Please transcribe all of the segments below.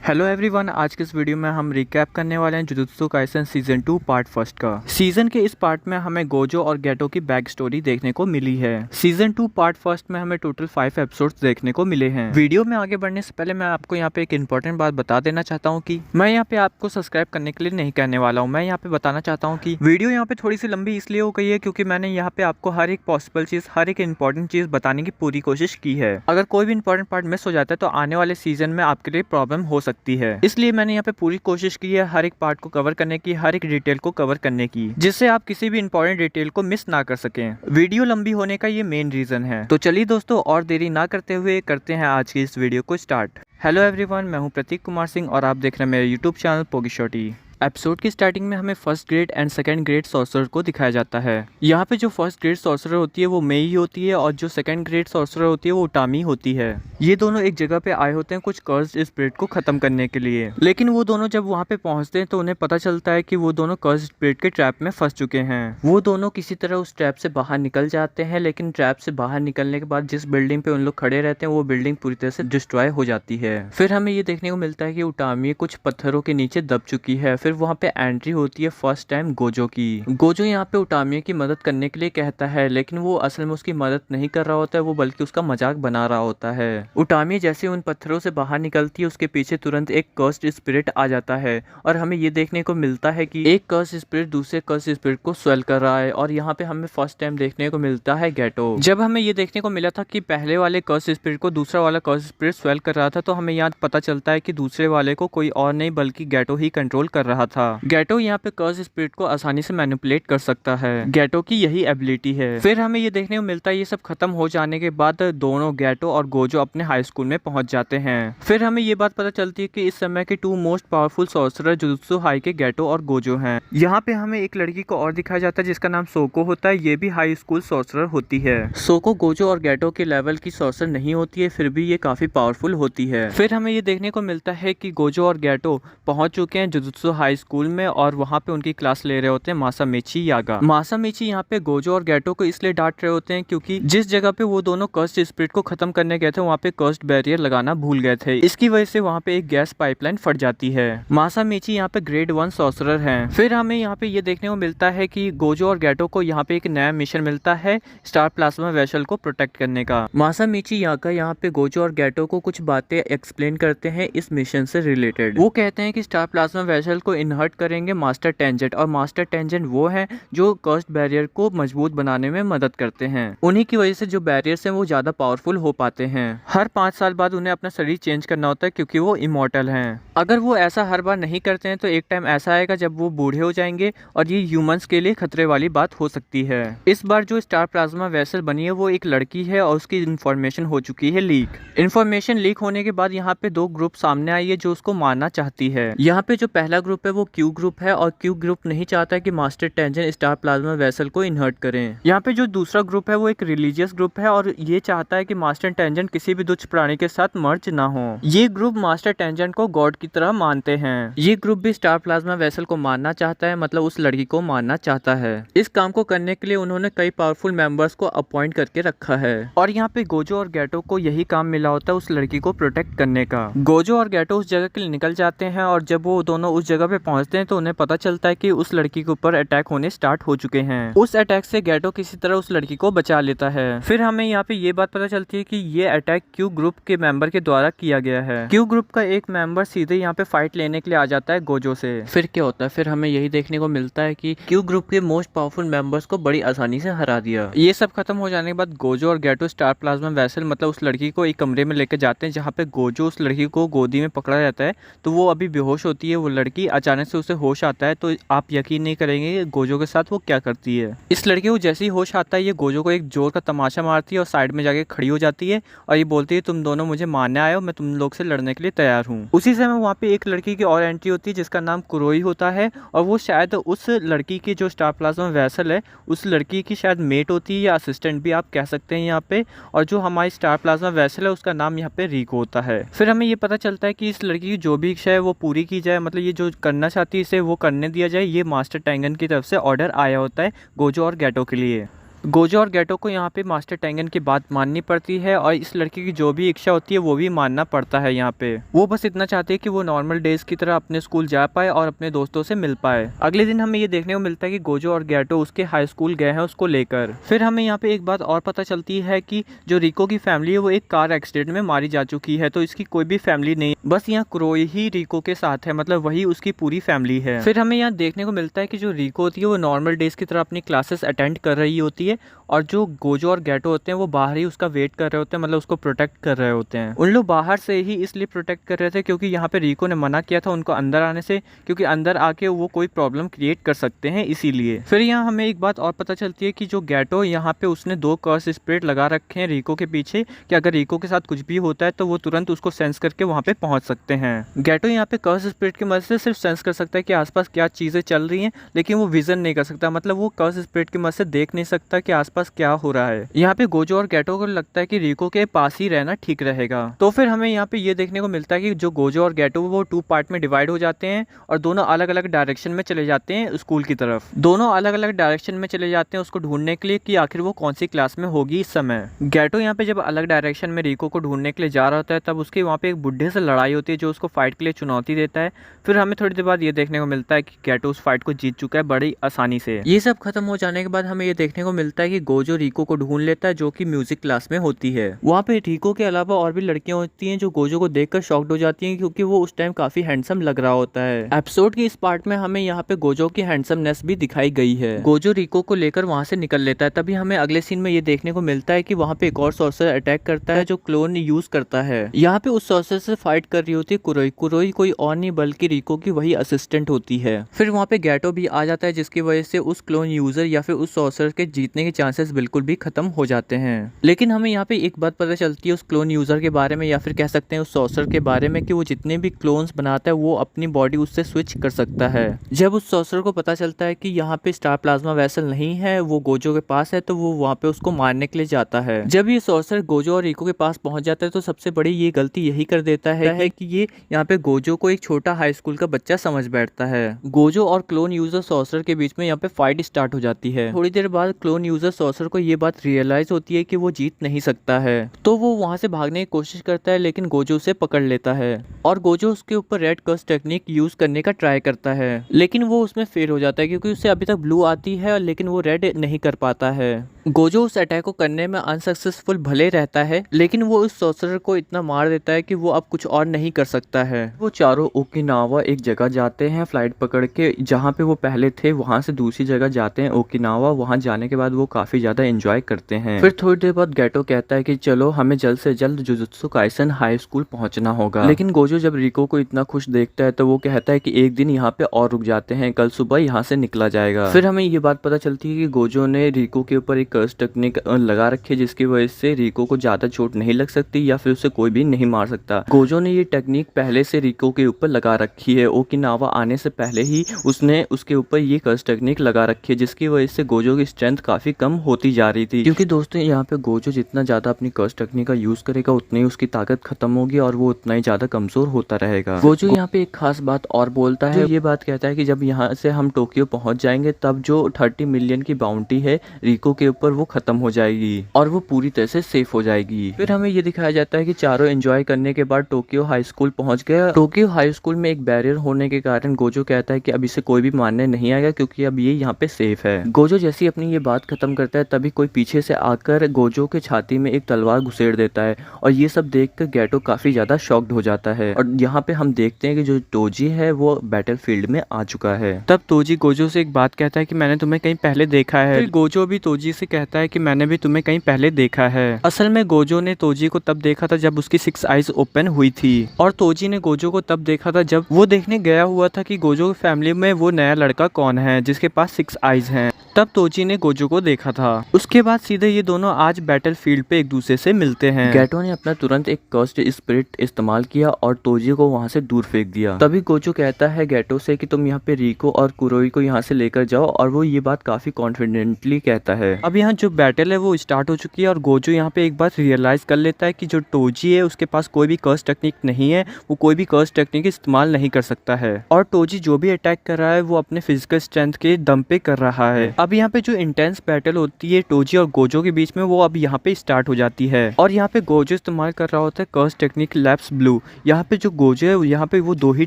Hello everyone, आज के इस वीडियो में हम रिकैप करने वाले हैं jujutsu Kaisen season 2 part first का। सीजन के इस पार्ट में हमें गोजो और गेटो की बैक स्टोरी देखने को मिली है। सीजन 2 पार्ट फर्स्ट में हमें टोटल 5 एपिसोड्स देखने को मिले हैं। वीडियो में आगे बढ़ने से पहले मैं आपको यहाँ पे एक इंपॉर्टेंट बात बता देना चाहता हूँ कि मैं यहाँ पे आपको सब्सक्राइब करने के लिए नहीं कहने वाला हूँ। मैं यहाँ पे बताना चाहता हूँ कि वीडियो यहाँ पे थोड़ी सी लंबी इसलिए हो गई है क्योंकि मैंने यहाँ पे आपको हर एक पॉसिबल चीज, हर एक इंपॉर्टेंट चीज बताने की पूरी कोशिश की है। अगर कोई भी इंपॉर्टेंट पार्ट मिस हो जाता है तो आने वाले सीजन में आपके लिए प्रॉब्लम हो सकती है। इसलिए मैंने यहाँ पे पूरी कोशिश की है हर एक पार्ट को कवर करने की, हर एक डिटेल को कवर करने की, जिससे आप किसी भी इंपॉर्टेंट डिटेल को मिस ना कर सकें। वीडियो लंबी होने का ये मेन रीजन है। तो चलिए दोस्तों, और देरी ना करते हुए करते हैं आज की इस वीडियो को स्टार्ट। हेलो एवरीवन, मैं हूं प्रतीक कुमार सिंह और आप देख रहे हैं मेरे यूट्यूब चैनल पोगिशोटी। एपिसोड की स्टार्टिंग में हमें first grade and second grade sorcerer को दिखाया जाता है। यहाँ पे जो फर्स्ट ग्रेड सॉर्सरर होती है वो मेई होती है और जो सेकंड ग्रेड सॉर्सरर होती है वो उटामी होती है। ये दोनों एक जगह पे आए होते हैं कुछ कर्स्ड स्पिरिट को खत्म करने के लिए, लेकिन वो दोनों जब वहाँ पे पहुँचते हैं तो उन्हें पता चलता है कि वो दोनों कर्स्ड स्पिरिट के ट्रैप में फंस चुके हैं। वो दोनों किसी तरह उस ट्रैप से बाहर निकल जाते हैं, लेकिन ट्रैप से बाहर निकलने के बाद जिस बिल्डिंग पे उन लोग खड़े रहते हैं वो बिल्डिंग पूरी तरह से डिस्ट्रॉय हो जाती है। फिर हमें ये देखने को मिलता है कि उटामी कुछ पत्थरों के नीचे दब चुकी है। फिर वहाँ पे एंट्री होती है फर्स्ट टाइम गोजो की। गोजो यहाँ पे उटामी की मदद करने के लिए कहता है, लेकिन वो असल में उसकी मदद नहीं कर रहा होता है, वो बल्कि उसका मजाक बना रहा होता है। उटामी जैसे उन पत्थरों से बाहर निकलती है उसके पीछे तुरंत एक कर्स्ड स्पिरिट आ जाता है और हमें ये देखने को मिलता है कि एक कर्स्ड स्पिरिट दूसरे कर्स्ड स्पिरिट को स्वेल कर रहा है। और यहाँ पे हमें फर्स्ट टाइम देखने को मिलता है गेटो। जब हमें ये देखने को मिला था कि पहले वाले कर्स्ड स्पिरिट को दूसरा वाला कर्स्ड स्पिरिट स्वेल कर रहा था, तो हमें यहाँ पता चलता है कि दूसरे वाले को कोई और नहीं बल्कि गेटो ही कंट्रोल कर रहा था। गेटो यहाँ पे कर्स्ड स्पिरिट को आसानी से मैनिपुलेट कर सकता है। गेटो की यही एबिलिटी है। फिर हमें ये देखने को मिलता है ये सब खत्म हो जाने के बाद दोनों गेटो और गोजो अपने हाई स्कूल में पहुंच जाते हैं। फिर हमें ये बात पता चलती है कि इस समय के 2 most powerful sorcerer jujutsu high के गेटो और गोजो हैं। यहाँ पे हमें एक लड़की को और दिखाया जाता है जिसका नाम सोको होता है। ये भी हाई स्कूल सॉर्सरर होती है। सोको गोजो और गेटो के लेवल की सॉर्सरर नहीं होती है, फिर भी ये काफी पावरफुल होती है। फिर हमें ये देखने को मिलता है कि गोजो और गेटो पहुंच चुके हैं जुजुत्सु हाई स्कूल में और वहाँ पे उनकी क्लास ले रहे होते हैं मासामिची यागा। मासामिची यहाँ पे गोजो और गेटो को इसलिए डांट रहे होते हैं क्योंकि जिस जगह पे वो दोनों कर्स्ड स्पिरिट को खत्म करने गए थे वहाँ पे कर्स्ड बैरियर लगाना भूल गए थे। इसकी वजह से वहाँ पे एक गैस पाइपलाइन फट जाती है। मासामिची यहाँ पे ग्रेड 1 सॉर्सरर हैं। फिर हमें यहाँ पे ये देखने को मिलता है कि गोजो और गेटो को यहाँ पे एक नया मिशन मिलता है स्टार प्लाज्मा वेसल को प्रोटेक्ट करने का। मासामिची यागा यहाँ पे गोजो और गेटो को कुछ बातें एक्सप्लेन करते हैं इस मिशन से रिलेटेड। वो कहते हैं कि स्टार प्लाज्मा वेसल को इनहर्ट करेंगे मास्टर टेंजेंट, और मास्टर टेंजेंट वो है जो कर्स्ड बैरियर को मजबूत बनाने में मदद करते हैं। उन्हीं की वजह से जो बैरियर्स हैं वो ज्यादा पावरफुल हो पाते हैं। हर 5 साल बाद उन्हें अपना शरीर चेंज करना होता है क्योंकि वो इमॉर्टल हैं। अगर वो ऐसा हर बार नहीं करते हैं तो एक टाइम ऐसा आएगा जब वो बूढ़े हो जाएंगे और ये ह्यूमंस के लिए खतरे वाली बात हो सकती है। इस बार जो स्टार प्लाज्मा वेसल बनी है वो एक लड़की है और उसकी इन्फॉर्मेशन हो चुकी है लीक। इन्फॉर्मेशन लीक होने के बाद यहाँ पे 2 ग्रुप सामने आई है जो उसको मारना चाहती है। यहाँ पे जो पहला ग्रुप है वो क्यू ग्रुप है और क्यू ग्रुप नहीं चाहता है कि master tangent star plasma vessel को इनहर्ट करें। यहाँ पे जो दूसरा ग्रुप है वो एक रिलीजियस ग्रुप है और ये चाहता है कि मास्टर टेंजेंट किसी भी दुष्ट प्राणी के साथ मर्ज ना हो। ये ग्रुप मास्टर टेंजेंट को गॉड की तरह मानते हैं। ये ग्रुप भी स्टार प्लाज्मा वेसल को मारना चाहता है, मतलब उस लड़की को मारना चाहता है। इस काम को करने के लिए उन्होंने कई पावरफुल मेंबर्स को अपॉइंट करके रखा है और यहाँ पे गोजो और गेटो को यही काम मिला होता है उस लड़की को प्रोटेक्ट करने का। गोजो और गेटो उस जगह के लिए निकल जाते हैं और जब वो दोनों उस जगह पे पहुंचते हैं तो उन्हें पता चलता है कि उस लड़की के ऊपर अटैक होने स्टार्ट हो चुके हैं। उस अटैक से गेटो किसी तरह उस लड़की को बचा लेता है। फिर हमें यहाँ पे ये बात पता चलती है कि ये अटैक क्यू ग्रुप के मेंबर के द्वारा किया गया है। क्यू ग्रुप का एक मेंबर सीधे यहाँ पे फाइट लेने के लिए आ जाता है गोजो से। फिर क्या होता है, फिर हमें यही देखने को मिलता है कि क्यू ग्रुप के मोस्ट पावरफुल मेंबर्स को बड़ी आसानी से हरा दिया। ये सब खत्म हो जाने के बाद गोजो और गेटो स्टार प्लाज्मा वेसल मतलब उस लड़की को एक कमरे में लेकर जाते हैं जहाँ पे गोजो उस लड़की को गोदी में पकड़ा जाता है तो वो अभी बेहोश होती है। वो लड़की अचानक से उसे होश आता है तो आप यकीन नहीं करेंगे गोजो के साथ वो क्या करती है। इस लड़की को जैसे ही होश आता है ये गोजो को एक जोर का तमाशा मारती है और साइड में जाके खड़ी हो जाती है और ये बोलती है तुम दोनों मुझे मारने आए हो, मैं तुम लोग से लड़ने के लिए तैयार हूँ। उसी समय वहाँ पे एक लड़की की और एंट्री होती है जिसका नाम कुरोई होता है और वो शायद उस लड़की की जो स्टार प्लाज्मा वेसल है उस लड़की की शायद मेट होती है या असिस्टेंट भी आप कह सकते हैं यहाँ पे। और जो हमारी स्टार प्लाज्मा वेसल है उसका नाम यहाँ पे रिको होता है। फिर हमें ये पता चलता है कि इस लड़की की जो भी इच्छा है वो पूरी की जाए, मतलब ये जो करना चाहती है इसे वो करने दिया जाए। ये मास्टर टेंगन की तरफ से ऑर्डर आया होता है गोजो और गेटो के लिए। गोजो और गेटो को यहाँ पे मास्टर टेंगन की बात माननी पड़ती है और इस लड़की की जो भी इच्छा होती है वो भी मानना पड़ता है। यहाँ पे वो बस इतना चाहती है कि वो नॉर्मल डेज की तरह अपने स्कूल जा पाए और अपने दोस्तों से मिल पाए। अगले दिन हमें ये देखने को मिलता है कि गोजो और गेटो उसके हाई स्कूल गए हैं उसको लेकर। फिर हमें यहाँ पे एक बात और पता चलती है कि जो रिको की फैमिली है वो एक कार एक्सीडेंट में मारी जा चुकी है, तो इसकी कोई भी फैमिली नहीं, बस यहाँ क्रोई ही रिको के साथ है, मतलब वही उसकी पूरी फैमिली है। फिर हमें यहाँ देखने को मिलता है कि जो रिको होती है वो नॉर्मल डेज की तरह अपनी क्लासेस अटेंड कर रही होती है और जो गोजो और गेटो होते हैं वो बाहर ही उसका वेट कर रहे होते हैं, मतलब उसको प्रोटेक्ट कर रहे होते हैं। उन लोग बाहर से ही इसलिए प्रोटेक्ट कर रहे थे क्योंकि यहाँ पे रिको ने मना किया था उनको अंदर आने से, क्योंकि अंदर आके वो कोई प्रॉब्लम क्रिएट कर सकते हैं इसीलिए। फिर यहाँ हमें एक बात और पता चलती है कि जो गेटो यहाँ पे उसने 2 कर्स स्पिरिट लगा रखे हैं रिको के पीछे कि अगर रिको के साथ कुछ भी होता है तो वो तुरंत उसको सेंस करके वहाँ पे पहुँच सकते हैं। गेटो यहाँ पे कर्स स्पिरिट की मदद से सिर्फ सेंस कर सकता है कि आसपास क्या चीजें चल रही हैं, लेकिन वो विजन नहीं कर सकता, मतलब वो कर्स स्पिरिट की मदद से देख नहीं सकता कि आसपास क्या हो रहा है। यहाँ पे गोजो और गेटो को लगता है कि रिको के पास ही रहना ठीक रहेगा। तो फिर हमें यहाँ पे ये देखने को मिलता है कि जो गोजो और गेटो वो 2 पार्ट में डिवाइड हो जाते हैं और दोनों अलग अलग डायरेक्शन में चले जाते हैं स्कूल की तरफ। दोनों अलग अलग डायरेक्शन में चले जाते हैं उसको ढूंढने के लिए कि आखिर वो कौन सी क्लास में होगी इस समय। गेटो यहाँ पे जब अलग डायरेक्शन में रिको को ढूंढने के लिए जा रहा होता है तब उसकी वहाँ पे एक बुढ़े से लड़ाई होती है जो उसको फाइट के लिए चुनौती देता है। फिर हमें थोड़ी देर बाद ये देखने को मिलता है कि गेटो उस फाइट को जीत चुका है बड़ी आसानी से। ये सब खत्म हो जाने के बाद हमें ये देखने को मिलता है कि गोजो रिको को ढूंढ लेता है जो कि म्यूजिक क्लास में होती है। वहाँ पे रिको के अलावा और भी लड़कियां होती हैं जो गोजो को देखकर शॉक्ड हो जाती हैं क्योंकि वो उस टाइम काफी हैंडसम लग रहा होता है। एपिसोड के इस पार्ट में हमें यहाँ पे गोजो की हैंडसमनेस भी दिखाई गई है। गोजो रिको को लेकर वहाँ से निकल लेता है, तभी हमें अगले सीन में ये देखने को मिलता है कि वहाँ पे एक और सॉर्सर अटैक करता है जो क्लोन यूज करता है। यहाँ पे उस सॉर्सर से फाइट कर रही होती है कुरोई। कुरोई कोई और नहीं बल्कि रिको की वही असिस्टेंट होती है। फिर वहाँ पे गेटो भी आ जाता है जिसकी वजह से उस क्लोन यूजर या फिर उस सॉर्सर के जीतने के चांसेस बिल्कुल भी खत्म हो जाते हैं। लेकिन हमें यहाँ पे एक बात पता चलती है उस क्लोन यूजर के बारे में या फिर कह सकते हैं उस सॉर्सर के बारे में कि वो जितने भी क्लोन्स बनाता है वो अपनी बॉडी उससे स्विच कर सकता है। जब उस सॉर्सर को पता चलता है कि यहाँ पे स्टार प्लाज्मा वेसल नहीं है, वो गोजो के पास है, तो वो वहाँ पे उसको मारने के लिए जाता है। जब ये सॉर्सर गोजो और रिको के पास पहुंच जाता है तो सबसे बड़ी ये गलती यही कर देता है कि ये यहाँ पे गोजो को एक छोटा हाई स्कूल का बच्चा समझ बैठता है। गोजो और क्लोन यूजर सॉर्सर के बीच में यहाँ पे फाइट स्टार्ट हो जाती है। थोड़ी देर बाद क्लोन यूजर सॉर्सर को ये बात रियलाइज होती है कि वो जीत नहीं सकता है, तो वो वहाँ से भागने की कोशिश करता है लेकिन गोजो उसे पकड़ लेता है और गोजो उसके ऊपर रेड कर्स टेक्निक यूज करने का ट्राई करता है, लेकिन वो उसमें फेल हो जाता है क्योंकि उसे अभी तक ब्लू आती है लेकिन वो रेड नहीं कर पाता है। गोजो उस अटैक को करने में अनसक्सेसफुल भले रहता है लेकिन वो उस सॉर्सरर को इतना मार देता है कि वो अब कुछ और नहीं कर सकता है। वो चारों ओकिनावा एक जगह जाते हैं फ्लाइट पकड़ के, जहाँ पे वो पहले थे वहाँ से दूसरी जगह जाते हैं ओकिनावा। वहाँ जाने के बाद वो काफी ज्यादा एंजॉय करते हैं। फिर थोड़ी देर बाद गेटो कहता है कि चलो हमें जल्द से जल्द जुजुत्सु काइसन हाई स्कूल पहुंचना होगा, लेकिन गोजो जब रिको को इतना खुश देखता है तो वो कहता है कि एक दिन यहाँ पे और रुक जाते हैं, कल सुबह यहाँ से निकला जाएगा। फिर हमें ये बात पता चलती है कि गोजो ने रिको के ऊपर एक कर्स टेक्निक लगा रखी है जिसकी वजह से रिको को ज्यादा चोट नहीं लग सकती या फिर उसे कोई भी नहीं मार सकता। गोजो ने ये टेक्निक पहले से रिको के ऊपर लगा रखी है, ओकिनावा आने से पहले ही उसने उसके ऊपर ये कर्स टेक्निक लगा रखी है जिसकी वजह से गोजो की स्ट्रेंथ काफी कम होती जा रही थी। क्योंकि दोस्तों यहाँ पे गोजो जितना ज्यादा अपनी कर्स टेक्निक का यूज करेगा उतनी उसकी ताकत खत्म होगी और वो उतना ही ज्यादा कमजोर होता रहेगा। गोजो यहाँ पे एक खास बात और बोलता है, ये बात कहता है कि जब यहाँ से हम टोक्यो पहुंच जाएंगे तब जो 30 मिलियन की बाउंटी है रिको के ऊपर वो खत्म हो जाएगी और वो पूरी तरह से सेफ हो जाएगी। फिर हमें ये दिखाया जाता है कि चारों एंजॉय करने के बाद टोक्यो हाई स्कूल पहुंच गया। टोक्यो हाई स्कूल में एक बैरियर होने के कारण गोजो कहता है कि अब इसे कोई भी मारने नहीं आएगा क्योंकि अब ये यहाँ पे सेफ है। गोजो जैसी अपनी ये बात खत्म करता है तभी कोई पीछे से आकर गोजो के छाती में एक तलवार घुसेड़ देता है और ये सब देखकर गेटो काफी ज्यादा शॉक्ड हो जाता है। और यहाँ पे हम देखते हैं कि जो तोजी है वो बैटलफील्ड में आ चुका है। तब तोजी गोजो से एक बात कहता है कि मैंने तुम्हें कहीं पहले देखा है। फिर गोजो भी तोजी से कहता है कि मैंने भी तुम्हें कहीं पहले देखा है। असल में गोजो ने तोजी को तब देखा था जब उसकी 6 आइज ओपन हुई थी और तोजी ने गोजो को तब देखा था जब वो देखने गया हुआ था कि गोजो की फैमिली में वो नया लड़का कौन है जिसके पास 6 आइज हैं। तब तोजी ने गोजो को देखा था। उसके बाद सीधे ये दोनों आज बैटलफील्ड पे एक दूसरे से मिलते हैं। गेटो ने अपना तुरंत एक कर्स्ड स्पिरिट इस्तेमाल किया और तोजी को वहाँ से दूर फेंक दिया। तभी गोजो कहता है गेटो से कि तुम यहाँ पे रिको और कुरोई को यहाँ से लेकर जाओ और वो ये बात काफी कॉन्फिडेंटली कहता है। अब यहाँ जो बैटल है वो स्टार्ट हो चुकी है और गोजो यहाँ पे एक बात रियलाइज कर लेता है कि जो तोजी है उसके पास कोई भी कर्स टेक्निक नहीं है, वो कोई भी कर्स टेक्निक इस्तेमाल नहीं कर सकता है और तोजी जो भी अटैक कर रहा है वो अपने फिजिकल स्ट्रेंथ के दम पे कर रहा है। अब यहाँ पे जो इंटेंस बैटल होती है टोजी और गोजो के बीच में वो अब यहाँ पे स्टार्ट हो जाती है और यहाँ पे गोजो इस्तेमाल कर रहा होता है कर्स टेक्निक लैप्स ब्लू। यहाँ पे जो गोजो है यहाँ पे वो दो ही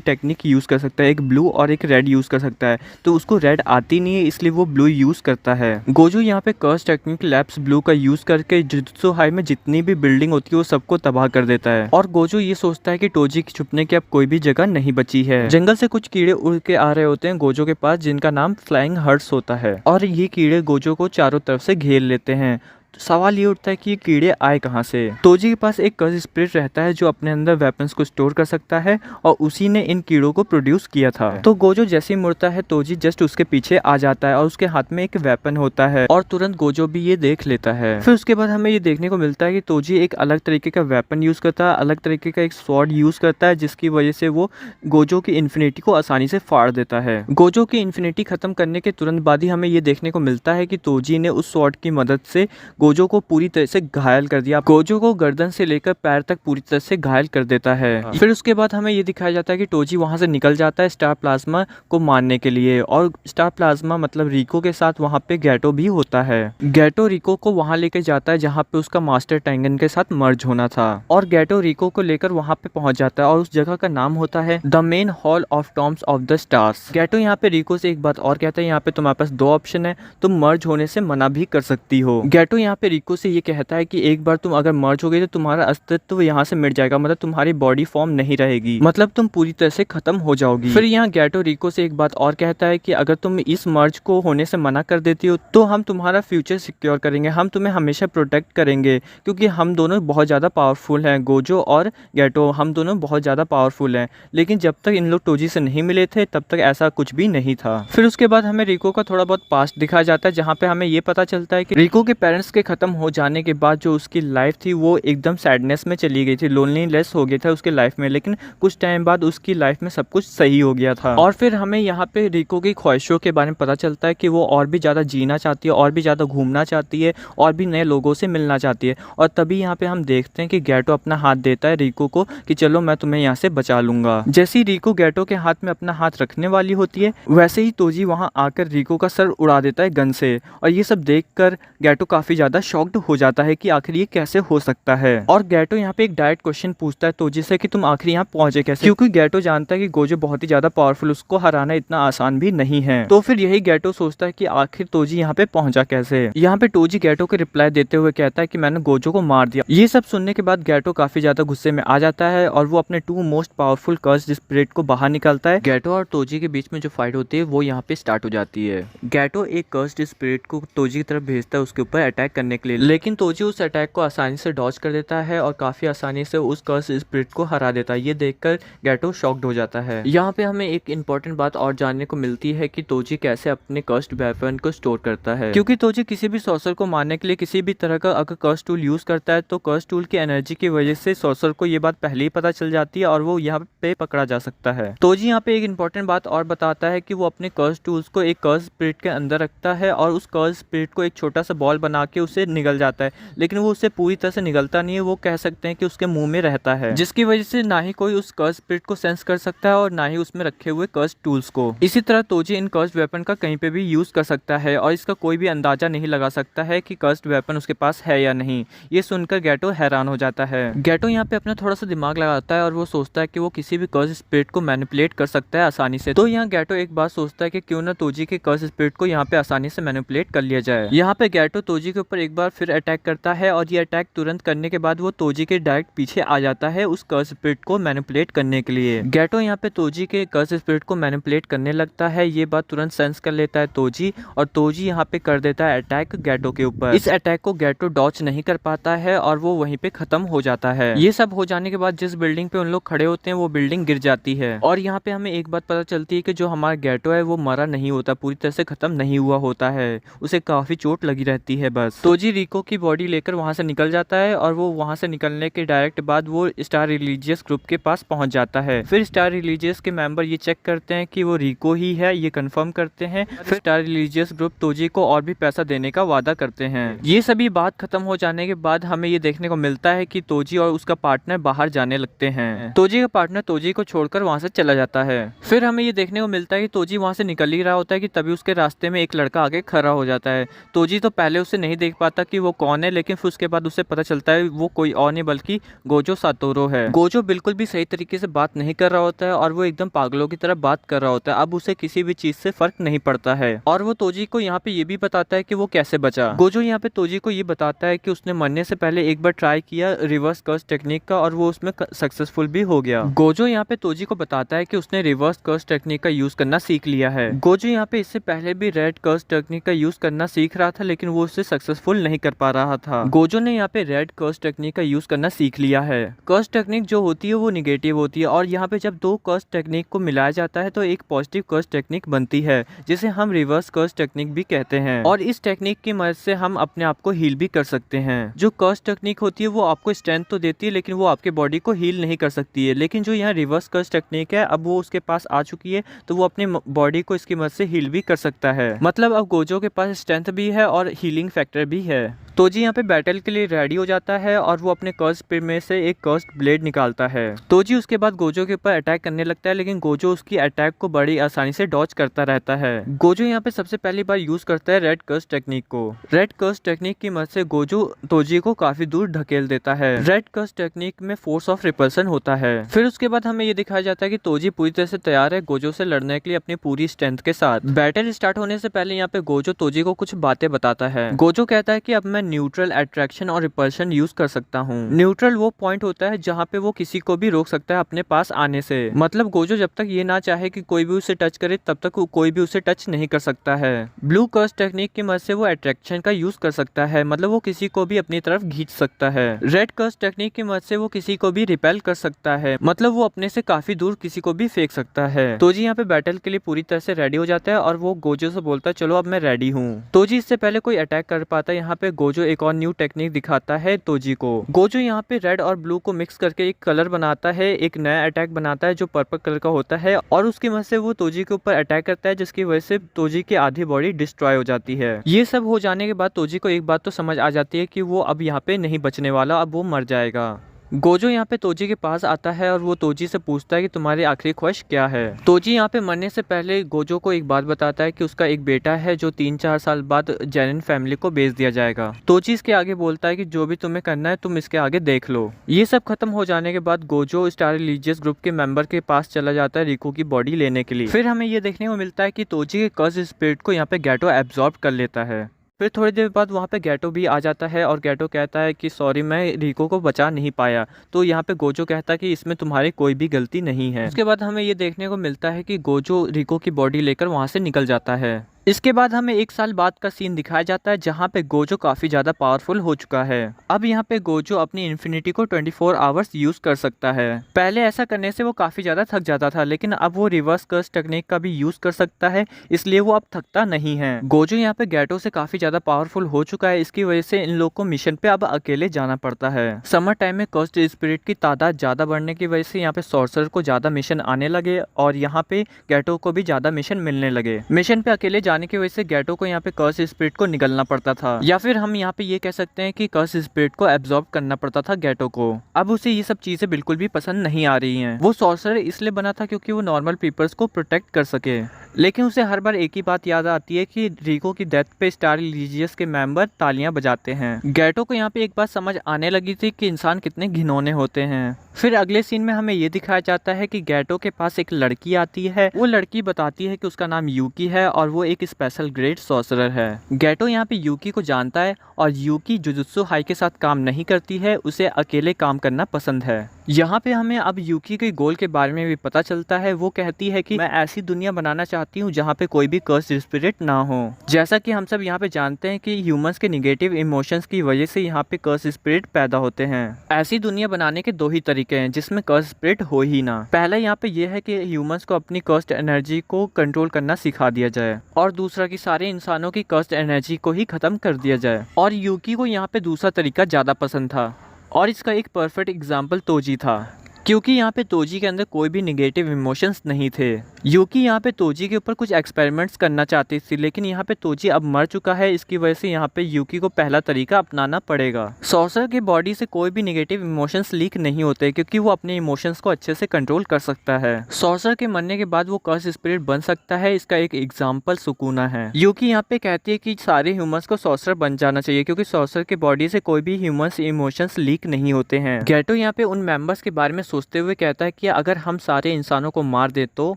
टेक्निक यूज कर सकता है, एक ब्लू और एक रेड यूज कर सकता है, तो उसको रेड आती नहीं है इसलिए वो ब्लू यूज करता है। गोजो यहाँ पे कर्स टेक्निक लैप्स ब्लू का यूज करके जुजुत्सु हाई में जितनी भी बिल्डिंग होती है वो सबको तबाह कर देता है और गोजो ये सोचता है कि टोजी की छुपने की अब कोई भी जगह नहीं बची है। जंगल से कुछ कीड़े उड़ के आ रहे होते हैं गोजो के पास जिनका नाम फ्लाइंग हर्ट्स होता है और ये कीड़े गोजो को चारों तरफ से घेर लेते हैं। तो सवाल ये उठता है कि ये कीड़े आए कहाँ से। तोजी के पास एक कर्स स्पिरिट रहता है जो अपने अंदर वेपन्स को स्टोर कर सकता है और उसी ने इन कीड़ों को प्रोड्यूस किया था। तो गोजो जैसे ही मुड़ता है तोजी जस्ट उसके पीछे आ जाता है और उसके हाथ में एक वेपन होता है और तुरंत गोजो भी ये देख लेता है। फिर उसके बाद हमें ये देखने को मिलता है कि तोजी एक अलग तरीके का वेपन यूज करता है, अलग तरीके का एक स्वॉर्ड यूज करता है जिसकी वजह से वो गोजो की इन्फिनिटी को आसानी से फाड़ देता है। गोजो की इन्फिनिटी खत्म करने के तुरंत बाद ही हमें ये देखने को मिलता है कि तोजी ने उस स्वॉर्ड की मदद से गोजो को पूरी तरह से घायल कर दिया। गोजो को गर्दन से लेकर पैर तक पूरी तरह से घायल कर देता है। फिर उसके बाद हमें ये दिखाया जाता है कि टोजी वहां से निकल जाता है स्टार प्लाज्मा को मारने के लिए और स्टार प्लाज्मा मतलब रिको के साथ वहां पे गैटो भी होता है। गैटो रिको को वहां लेके जाता है जहां पे उसका मास्टर टैंगन के साथ मर्ज होना था और गैटो रिको को लेकर वहां पे पहुंच जाता है और उस जगह का नाम होता है the main hall of tombs of the stars. गैटो यहाँ पे रिको से एक बात और कहता है यहाँ पे तुम्हारे पास दो ऑप्शन है, तुम मर्ज होने से मना भी कर सकती हो। गैटो यहाँ पे रिको से ये कहता है कि एक बार तुम अगर मर्ज हो गई तो तुम्हारा अस्तित्व यहाँ से मिट जाएगा, मतलब तुम्हारी बॉडी फॉर्म नहीं रहेगी, मतलब तुम पूरी तरह से खत्म हो जाओगी। फिर यहाँ गैटो रिको से एक बात और कहता है कि अगर तुम इस मर्ज को होने से मना कर देती हो तो हम तुम्हारा फ्यूचर सिक्योर करेंगे, हम तुम्हें हमेशा प्रोटेक्ट करेंगे क्योंकि हम दोनों बहुत ज़्यादा पावरफुल हैं। गोजो और गैटो हम दोनों बहुत ज़्यादा पावरफुल हैं, लेकिन जब तक इन लोग टोजी से नहीं मिले थे तब तक ऐसा कुछ भी नहीं था। फिर उसके बाद हमें रिको का थोड़ा बहुत पास्ट दिखाया जाता है जहाँ पे हमें ये पता चलता है कि रिको के पेरेंट्स के खत्म हो जाने के बाद जो उसकी लाइफ थी वो एकदम सैडनेस में चली गई थी, लोनलीनेस हो गया था उसके लाइफ में, लेकिन कुछ टाइम बाद उसकी लाइफ में सब कुछ सही हो गया था। और फिर हमें यहाँ पे रिको की ख्वाहिशों के बारे में पता चलता है कि वो और भी ज़्यादा जीना चाहती है, और भी ज़्यादा घूमना चाहती है, और भी नए लोगों से मिलना चाहती है। और तभी यहाँ पे हम देखते हैं कि गैटो अपना हाथ देता है रिको को कि चलो मैं तुम्हें यहाँ से बचा लूंगा। जैसे ही रिको गैटो के हाथ में अपना हाथ रखने वाली होती है वैसे ही तोजी वहाँ आकर रिको का सर उड़ा देता है गन से और ये सब देखकर गैटो काफी ज्यादा शॉक्ड हो जाता है कि आखिर ये कैसे हो सकता है। और गैटो यहाँ पे एक डायरेक्ट क्वेश्चन पूछता है तोजी से कि तुम आखिर यहाँ पहुंचे कैसे, क्योंकि गैटो जानता है कि गोजो बहुत ही ज्यादा पावरफुल, उसको हराना इतना आसान भी नहीं है। तो फिर यही गैटो सोचता है कि आखिर तोजी यहाँ पे पहुंचा कैसे। यहाँ पे तोजी गैटो को रिप्लाई देते हुए कहता है कि मैंने गोजो को मार दिया। ये सब सुनने के बाद गैटो काफी ज्यादा गुस्से में आ जाता है और वो अपने two most powerful cursed spirit को बाहर निकालता है। गैटो और तोजी के बीच में जो फाइट होती है वो यहाँ पे स्टार्ट हो जाती है। गैटो एक कर्स्ड स्पिरिट को तोजी की तरफ भेजता है उसके ऊपर अटैक करने के लिए, लेकिन तोजी उस अटैक को आसानी से डॉज कर देता है और काफी आसानी से उस कर्स्ड स्पिरिट को हरा देता है। ये देखकर गैटो शॉक्ड हो जाता है। यहाँ पे हमें एक इंपॉर्टेंट बात और जानने को मिलती है कि तोजी कैसे अपने कर्स्ड वेपन को स्टोर करता है, क्योंकि तोजी किसी भी सॉर्सर को मारने के लिए किसी भी तरह का अगर कर्स टूल यूज करता है तो कर्स टूल की एनर्जी की वजह से सॉर्सर को ये बात पहले ही पता चल जाती है और वो यहाँ पे पकड़ा जा सकता है। तोजी यहाँ पे एक इंपॉर्टेंट बात और बताता है कि वो अपने कर्स टूल्स को एक कर्स स्पिरिट के अंदर रखता है और उस कर्स स्पिरिट को एक छोटा सा बॉल बना के उसे निगल जाता है, लेकिन वो उससे पूरी तरह से निगलता नहीं है, वो कह सकते हैं कि उसके मुंह में रहता है, जिसकी वजह से ना ही कोई उस कर्स स्पिरिट को सेंस कर सकता है और ना ही उसमें रखे हुए कर्स टूल्स को। इसी तरह तोजी इन कर्स वेपन का कहीं पे भी यूज कर सकता है और इसका कोई भी अंदाजा नहीं लगा सकता है कि कर्स वेपन उसके पास है या नहीं। ये सुनकर गैटो हैरान हो जाता है। गैटो यहाँ पे अपना थोड़ा सा दिमाग लगाता है और वो सोचता है कि वो किसी भी कर्स स्पिरिट को मैनिपुलेट कर सकता है आसानी से। तो यहाँ गैटो एक बात सोचता है कि क्यों ना तोजी के कर्स स्पिरिट को यहाँ पे आसानी से मैनिपुलेट कर लिया जाए। यहाँ पे गैटो तोजी के ऊपर एक बार फिर अटैक करता है और ये अटैक तुरंत करने के बाद वो तोजी के डायरेक्ट पीछे आ जाता है उस कर्स स्पिरिट को मैनिपुलेट करने के लिए। गैटो यहाँ पे तोजी के कर्स स्पिरिट को मैनिपुलेट करने लगता है, ये बात तुरंत सेंस कर लेता है तोजी और तोजी यहाँ पे कर देता है अटैक गैटो के ऊपर। इस अटैक को गैटो डॉच नहीं कर पाता है और वो वहीं पे खत्म हो जाता है। ये सब हो जाने के बाद जिस बिल्डिंग पे उन लोग खड़े होते हैं वो बिल्डिंग गिर जाती है और यहाँ पे हमें एक बात पता चलती है कि जो हमारा गैटो है वो मरा नहीं होता, पूरी तरह से खत्म नहीं हुआ होता है, उसे काफी चोट लगी रहती है बस। तो तोजी रिको की बॉडी लेकर वहाँ से निकल जाता है और वो वहाँ से निकलने के डायरेक्ट बाद वो स्टार रिलीजियस ग्रुप के पास पहुँच जाता है। फिर स्टार रिलीजियस के मेंबर ये चेक करते हैं कि वो रिको ही है, ये कंफर्म करते हैं। फिर स्टार रिलीजियस ग्रुप तोजी को और भी पैसा देने का वादा करते हैं। ये सभी बात खत्म हो जाने के बाद हमें ये देखने को मिलता है कि तोजी और उसका पार्टनर बाहर जाने लगते हैं। तोजी का पार्टनर तोजी को छोड़कर वहाँ से चला जाता है। फिर हमें ये देखने को मिलता है कि तोजी वहाँ से निकल ही रहा होता है कि तभी उसके रास्ते में एक लड़का आगे खड़ा हो जाता है। तोजी तो पहले उसे नहीं देख पाता कि वो कौन है, लेकिन फिर उसके बाद उसे पता चलता है वो कोई और नहीं बल्कि गोजो सातोरो है। गोजो बिल्कुल भी सही तरीके से बात नहीं कर रहा होता है और वो एकदम पागलों की तरह बात कर रहा होता है। अब उसे किसी भी चीज से फर्क नहीं पड़ता है और वो तोजी को यहाँ पे ये भी बताता है कि वो कैसे बचा। गोजो यहाँ पे तोजी को ये बताता है कि उसने मरने से पहले एक बार ट्राई किया रिवर्स कर्स टेक्निक का और वो उसमें सक्सेसफुल भी हो गया। गोजो यहाँ पे तोजी को बताता है कि उसने रिवर्स कर्स टेक्निक का यूज करना सीख लिया है। गोजो यहाँ पे इससे पहले भी रेड कर्स टेक्निक का यूज करना सीख रहा था, लेकिन वो उससे सक्सेसफुल नहीं कर पा रहा था। गोजो ने यहाँ पे रेड कर्स टेक्निक का यूज करना सीख लिया है। कर्स टेक्निक जो होती है वो निगेटिव होती है और यहाँ पे जब दो कर्स टेक्निक को मिलाया जाता है तो एक पॉजिटिव कर्स टेक्निक बनती है, जिसे हम रिवर्स कर्स टेक्निक भी कहते हैं। और इस टेक्निक की मदद से हम अपने आप को हील भी कर सकते हैं। जो कर्स टेक्निक होती है वो आपको स्ट्रेंथ तो देती है, लेकिन वो आपके बॉडी को हील नहीं कर सकती है। लेकिन जो यहाँ रिवर्स कर्स टेक्निक है, अब वो उसके पास आ चुकी है तो वो अपनी बॉडी को इसकी मदद से हील भी कर सकता है। मतलब अब गोजो के पास स्ट्रेंथ भी है और हीलिंग फैक्टर भी है। तोजी यहाँ पे बैटल के लिए रेडी हो जाता है और वो अपने कर्स में से एक कर्स ब्लेड निकालता है। तोजी उसके बाद गोजो के ऊपर अटैक करने लगता है, लेकिन गोजो उसकी अटैक को बड़ी आसानी से डॉज करता रहता है। गोजो यहाँ पे सबसे पहली बार यूज करता है रेड कर्स टेक्निक को। रेड कर्स टेक्निक की मदद से गोजो तोजी को काफी दूर ढकेल देता है। रेड कर्स टेक्निक में फोर्स ऑफ रिपल्सन होता है। फिर उसके बाद हमें ये दिखाया जाता है कि तोजी पूरी तरह से तैयार है गोजो से लड़ने के लिए अपनी पूरी स्ट्रेंथ के साथ। बैटल स्टार्ट होने से पहले यहाँ पे गोजो तोजी को कुछ बातें बताता है। गोजो कहता है कि अब मैं न्यूट्रल, अट्रैक्शन और रिपल्शन यूज कर सकता हूँ। न्यूट्रल वो पॉइंट होता है जहाँ पे वो किसी को भी रोक सकता है अपने पास आने से। मतलब गोजो जब तक ये ना चाहे कि कोई भी उसे टच करे तब तक कोई भी उसे टच नहीं कर सकता है। ब्लू कर्स टेक्निक की मदद से वो अट्रैक्शन का यूज कर सकता है, मतलब वो किसी को भी अपनी तरफ खींच सकता है। रेड कर्स टेक्निक की मदद से वो किसी को भी रिपेल कर सकता है, मतलब वो अपने से काफी दूर किसी को भी फेंक सकता है। तोजी यहाँ पे बैटल के लिए पूरी तरह से रेडी हो जाता है और वो गोजो से बोलता है चलो अब मैं रेडी हूँ। तोजी इससे पहले कोई अटैक कर पाता है, यहाँ पे गोजो एक और न्यू टेक्निक दिखाता है तोजी को। गोजो यहाँ पे रेड और ब्लू को मिक्स करके एक कलर बनाता है, एक नया अटैक बनाता है जो पर्पल कलर का होता है और उसकी मदद से वो तोजी के ऊपर अटैक करता है, जिसकी वजह से तोजी की आधी बॉडी डिस्ट्रॉय हो जाती है। ये सब हो जाने के बाद तोजी को एक बात तो समझ आ जाती है कि वो अब यहाँ पे नहीं बचने वाला, अब वो मर जाएगा। गोजो यहाँ पे तोजी के पास आता है और वो तोजी से पूछता है कि तुम्हारी आखिरी ख्वाहिश क्या है। तोजी यहाँ पे मरने से पहले गोजो को एक बात बताता है कि उसका एक बेटा है जो 3-4 साल बाद जेनिन फैमिली को बेच दिया जाएगा। तोजी इसके आगे बोलता है कि जो भी तुम्हें करना है तुम इसके आगे देख लो। ये सब खत्म हो जाने के बाद गोजो स्टार रिलीजियस ग्रुप के मेंबर के पास चला जाता है रिको की बॉडी लेने के लिए। फिर हमें ये देखने को मिलता है कि तोजी के कर्स स्पिरिट को यहाँ पे गैटो एब्जॉर्ब कर लेता है। फिर थोड़ी देर बाद वहाँ पे गैटो भी आ जाता है और गैटो कहता है कि सॉरी मैं रिको को बचा नहीं पाया। तो यहाँ पे गोजो कहता है कि इसमें तुम्हारी कोई भी गलती नहीं है। उसके बाद हमें ये देखने को मिलता है कि गोजो रिको की बॉडी लेकर वहाँ से निकल जाता है। इसके बाद हमें 1 साल बाद का सीन दिखाया जाता है जहाँ पे गोजो काफी ज्यादा पावरफुल हो चुका है। अब यहाँ पे गोजो अपनी इन्फिनिटी को 24 आवर्स यूज कर सकता है। पहले ऐसा करने से वो काफी ज्यादा थक जाता था, लेकिन अब वो रिवर्स कर्स टेक्निक का भी यूज कर सकता है, इसलिए वो अब थकता नहीं है। गोजो यहाँ पे गैटो से काफी ज्यादा पावरफुल हो चुका है, इसकी वजह से इन लोग को मिशन पे अब अकेले जाना पड़ता है। समर टाइम में कर्स्ड स्पिरिट की तादाद ज्यादा बढ़ने की वजह से यहाँ पे सॉर्सरर को ज्यादा मिशन आने लगे और यहाँ पे गैटो को भी ज्यादा मिशन मिलने लगे। मिशन पे अकेले जाने की वजह से गैटो को यहाँ पे कर्स स्पिरिट को निगलना पड़ता था, या फिर हम यहाँ पे ये कह सकते हैं कि कर्स स्पिरिट को एब्जॉर्ब करना पड़ता था गैटो को। अब उसे ये सब चीजें बिल्कुल भी पसंद नहीं आ रही हैं। वो सॉर्सरर इसलिए बना था क्योंकि वो नॉर्मल पीपल्स को प्रोटेक्ट कर सके, लेकिन उसे हर बार एक ही बात याद आती है कि रिको की डेथ पे स्टार रिलीजियस के मेंबर तालियां बजाते हैं। गैटो को यहाँ पे एक बात समझ आने लगी थी कि इंसान कितने घिनौने होते हैं। फिर अगले सीन में हमें ये दिखाया जाता है कि गैटो के पास एक लड़की आती है। वो लड़की बताती है कि उसका नाम यूकी है और वो एक स्पेशल ग्रेट सॉर्सरर है। गैटो यहाँ पे यूकी को जानता है और यूकी जुजुत्सु हाई के साथ काम नहीं करती है, उसे अकेले काम करना पसंद है। यहाँ पे हमें अब यूकी के गोल के बारे में भी पता चलता है। वो कहती है कि मैं ऐसी दुनिया बनाना चाहती चाहती हूँ जहाँ पे कोई भी कर्स्ड स्पिरिट ना हो। जैसा कि हम सब यहाँ पे जानते हैं कि ह्यूमंस के निगेटिव इमोशंस की वजह से यहाँ पे कर्स्ड स्पिरिट पैदा होते हैं। ऐसी दुनिया बनाने के दो ही तरीके हैं जिसमें कर्स्ड स्पिरिट हो ही ना। पहला यहाँ पे यह है कि ह्यूमंस को अपनी कर्स्ड एनर्जी को कंट्रोल करना सिखा दिया जाए, और दूसरा कि सारे इंसानों की कर्स्ड एनर्जी को ही खत्म कर दिया जाए। और यूकी को यहाँ पे दूसरा तरीका ज़्यादा पसंद था, और इसका एक परफेक्ट एग्जाम्पल तोजी था, क्योंकि यहाँ पे तोजी के अंदर कोई भी निगेटिव इमोशंस नहीं थे। यूकी यहाँ पे तोजी के ऊपर कुछ एक्सपेरिमेंट्स करना चाहती थी, लेकिन यहाँ पे तोजी अब मर चुका है। इसकी वजह से यहाँ पे यूकी को पहला तरीका अपनाना पड़ेगा। सॉर्सर के बॉडी से कोई भी निगेटिव इमोशंस लीक नहीं होते, क्योंकि वो अपने इमोशंस को अच्छे से कंट्रोल कर सकता है। सॉर्सर के मरने के बाद वो कर्स स्पिरिट बन सकता है। इसका एक एग्जाम्पल सुकूना है। यूकी यहाँ पे कहती है कि सारे ह्यूमंस को सॉर्सर बन जाना चाहिए, क्योंकि सॉर्सर के बॉडी से कोई भी ह्यूमंस इमोशंस लीक नहीं होते हैं। गैटो यहाँ पे उन मेंबर्स के बारे में सोचते हुए कहता है कि अगर हम सारे इंसानों को मार दे तो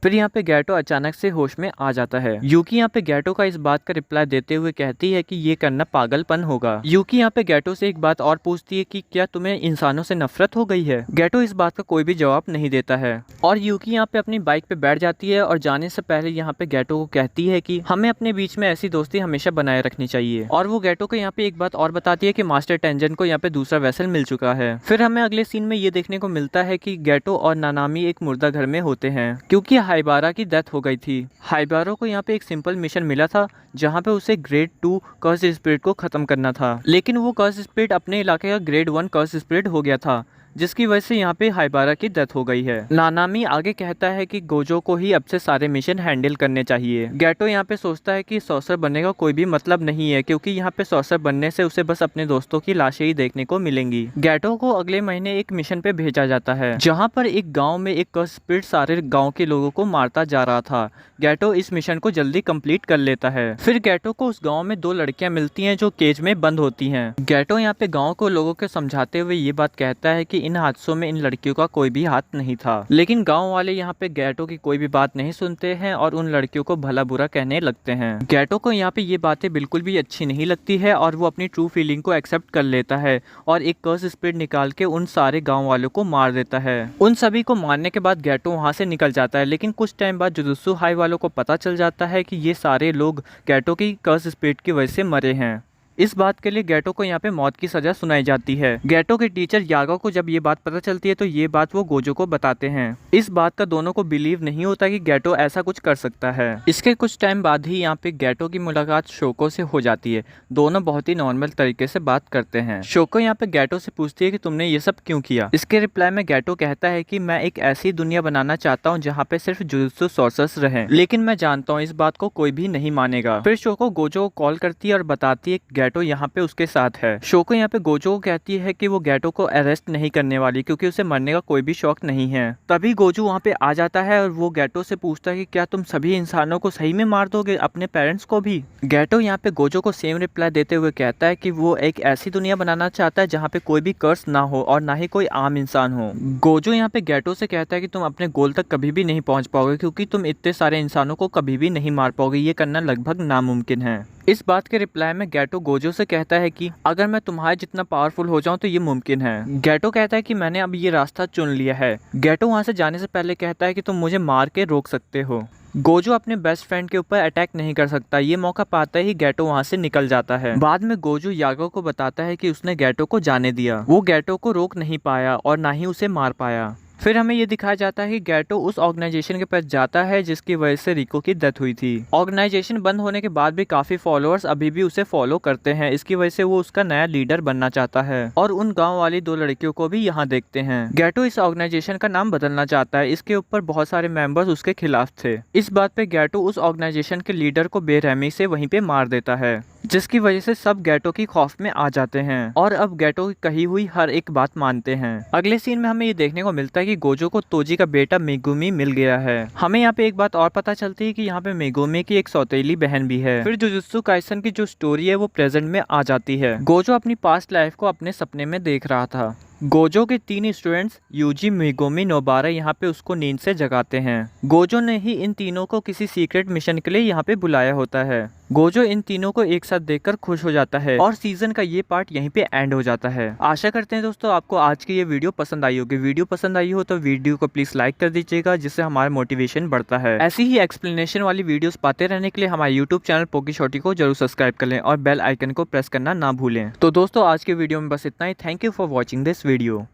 फिर यहाँ पे गैटो अचानक से होश में आ जाता है। यूकी यहाँ पे गैटो का इस बात का रिप्लाई देते हुए कहती है कि ये करना पागलपन होगा। यूकी यहाँ पे गैटो से एक बात और पूछती है कि क्या तुम्हें इंसानों से नफरत हो गई है। गैटो इस बात का कोई भी जवाब नहीं देता है, और यूकी यहाँ पे अपनी बाइक पे बैठ जाती है और जाने से पहले यहाँ पे गैटो को कहती है कि हमें अपने बीच में ऐसी दोस्ती हमेशा बनाए रखनी चाहिए। और वो गैटो को यहाँ पे एक बात और बताती है कि मास्टर टेंजन को यहाँ पे दूसरा वेसल मिल चुका है। फिर हमें अगले सीन में ये देखने को मिलता है कि गैटो और नानामी एक मुर्दा घर में होते हैं, क्योंकि हाइबारा की डेथ हो गई थी। हाइबारा को यहाँ पे एक सिंपल मिशन मिला था, जहाँ पे उसे ग्रेड 2 कर्स स्पिरिट को खत्म करना था, लेकिन वो कर्स स्पिरिट अपने इलाके का ग्रेड 1 कर्स स्पिरिट हो गया था, जिसकी वजह से यहाँ पे हाइबारा की डेथ हो गई है। नानामी आगे कहता है कि गोजो को ही अब से सारे मिशन हैंडल करने चाहिए। गैटो यहाँ पे सोचता है कि सॉर्सर बनने का कोई भी मतलब नहीं है, क्योंकि यहाँ पे सॉर्सर बनने से उसे बस अपने दोस्तों की लाशें ही देखने को मिलेंगी। गैटो को अगले महीने एक मिशन पे भेजा जाता है, जहाँ पर एक गाँव में एक कर्स स्पिरिट सारे गाँव के लोगों को मारता जा रहा था। गैटो इस मिशन को जल्दी कंप्लीट कर लेता है। फिर गैटो को उस गाँव में 2 लड़कियां मिलती हैं जो केज में बंद होती हैं। गैटो यहाँ पे गाँव को लोगों को समझाते हुए ये बात कहता है कि इन हादसों में इन लड़कियों का कोई भी हाथ नहीं था, लेकिन गांव वाले यहाँ पे गैटो की कोई भी बात नहीं सुनते हैं और उन लड़कियों को भला बुरा कहने लगते हैं। गैटो को यहाँ पे ये बातें बिल्कुल भी अच्छी नहीं लगती है, और वो अपनी ट्रू फीलिंग को एक्सेप्ट कर लेता है और एक कर्स स्पिरिट निकाल के उन सारे गाँव वालों को मार देता है। उन सभी को मारने के बाद गैटो वहाँ से निकल जाता है, लेकिन कुछ टाइम बाद जुजुत्सु हाई वालों को पता चल जाता है कि ये सारे लोग गैटो की कर्स स्पिरिट की वजह से मरे हैं। इस बात के लिए गैटो को यहाँ पे मौत की सजा सुनाई जाती है। गैटो के टीचर यागा को जब ये बात पता चलती है तो ये बात वो गोजो को बताते हैं। इस बात का दोनों को बिलीव नहीं होता कि गैटो ऐसा कुछ कर सकता है। इसके कुछ टाइम बाद ही यहाँ पे गैटो की मुलाकात शोको से हो जाती है। दोनों बहुत ही नॉर्मल तरीके से बात करते हैं। शोको यहाँ पे गैटो से पूछती है कि तुमने ये सब क्यों किया। इसके रिप्लाई में गैटो कहता है कि मैं एक ऐसी दुनिया बनाना चाहता हूँ जहाँ पे सिर्फ जुजुत्सु सॉर्सर्स रहें, लेकिन मैं जानता हूँ इस बात को कोई भी नहीं मानेगा। फिर शोको गोजो को कॉल करती है और बताती है गैटो यहाँ पे उसके साथ है। शोको यहाँ पे गोजो को कहती है कि वो गैटो को अरेस्ट नहीं करने वाली, क्योंकि उसे मरने का कोई भी शौक नहीं है। तभी गोजो वहाँ पे आ जाता है और वो गैटो से पूछता है कि क्या तुम सभी इंसानों को सही में मार दोगे, अपने पेरेंट्स को भी। गैटो यहाँ पे गोजो को सेम रिप्लाई देते हुए कहता है कि वो एक ऐसी दुनिया बनाना चाहता है जहाँ पे कोई भी कर्स ना हो और ना ही कोई आम इंसान हो। गोजो यहाँ पे गैटो से कहता है कि तुम अपने गोल तक कभी भी नहीं पहुँच पाओगे, क्योंकि तुम इतने सारे इंसानों को कभी भी नहीं मार पाओगे। ये करना लगभग नामुमकिन है। इस बात के रिप्लाई में गैटो गोजो से कहता है कि अगर मैं तुम्हारे जितना पावरफुल हो जाऊं तो ये मुमकिन है। गैटो कहता है कि मैंने अब ये रास्ता चुन लिया है। गैटो वहां से जाने से पहले कहता है कि तुम मुझे मार के रोक सकते हो। गोजो अपने बेस्ट फ्रेंड के ऊपर अटैक नहीं कर सकता। ये मौका पाते ही गैटो वहां से निकल जाता है। बाद में गोजो यागो को बताता है कि उसने गैटो को जाने दिया। वो गैटो को रोक नहीं पाया और ना ही उसे मार पाया। फिर हमें ये दिखाया जाता है कि गैटो उस ऑर्गेनाइजेशन के पास जाता है जिसकी वजह से रिको की डेथ हुई थी। ऑर्गेनाइजेशन बंद होने के बाद भी काफी फॉलोअर्स अभी भी उसे फॉलो करते हैं। इसकी वजह से वो उसका नया लीडर बनना चाहता है और उन गांव वाली 2 लड़कियों को भी यहाँ देखते हैं। गैटो इस ऑर्गेनाइजेशन का नाम बदलना चाहता है। इसके ऊपर बहुत सारे मेंबर्स उसके खिलाफ थे। इस बात पे गैटो उस ऑर्गेनाइजेशन के लीडर को बेरहमी से वहीं पे मार देता है, जिसकी वजह से सब गैटो की खौफ में आ जाते हैं और अब गैटो की कही हुई हर एक बात मानते हैं। अगले सीन में हमें ये देखने को मिलता है कि गोजो को तोजी का बेटा मेगुमी मिल गया है। हमें यहाँ पे एक बात और पता चलती है कि यहाँ पे मेगुमी की एक सौतेली बहन भी है। फिर जुजुत्सु काइसन की जो स्टोरी है वो प्रेजेंट में आ जाती है। गोजो अपनी पास्ट लाइफ को अपने सपने में देख रहा था। गोजो के 3 स्टूडेंट्स यूजी, मिगोमी, नोबारा यहाँ पे उसको नींद से जगाते हैं। गोजो ने ही इन तीनों को किसी सीक्रेट मिशन के लिए यहाँ पे बुलाया होता है। गोजो इन तीनों को एक साथ देखकर खुश हो जाता है और सीजन का ये पार्ट यहीं पे एंड हो जाता है। आशा करते हैं दोस्तों आपको आज की ये वीडियो पसंद आई होगी। वीडियो पसंद आई हो तो वीडियो को प्लीज लाइक कर दीजिएगा, जिससे हमारा मोटिवेशन बढ़ता है। ऐसी ही एक्सप्लेनेशन वाली वीडियोस पाते रहने के लिए हमारे यूट्यूब चैनल पोकी शॉटी को जरूर सब्सक्राइब कर लें और बेल आइकन को प्रेस करना ना भूलें। तो दोस्तों आज के वीडियो में बस इतना ही। Thank you for watching this video.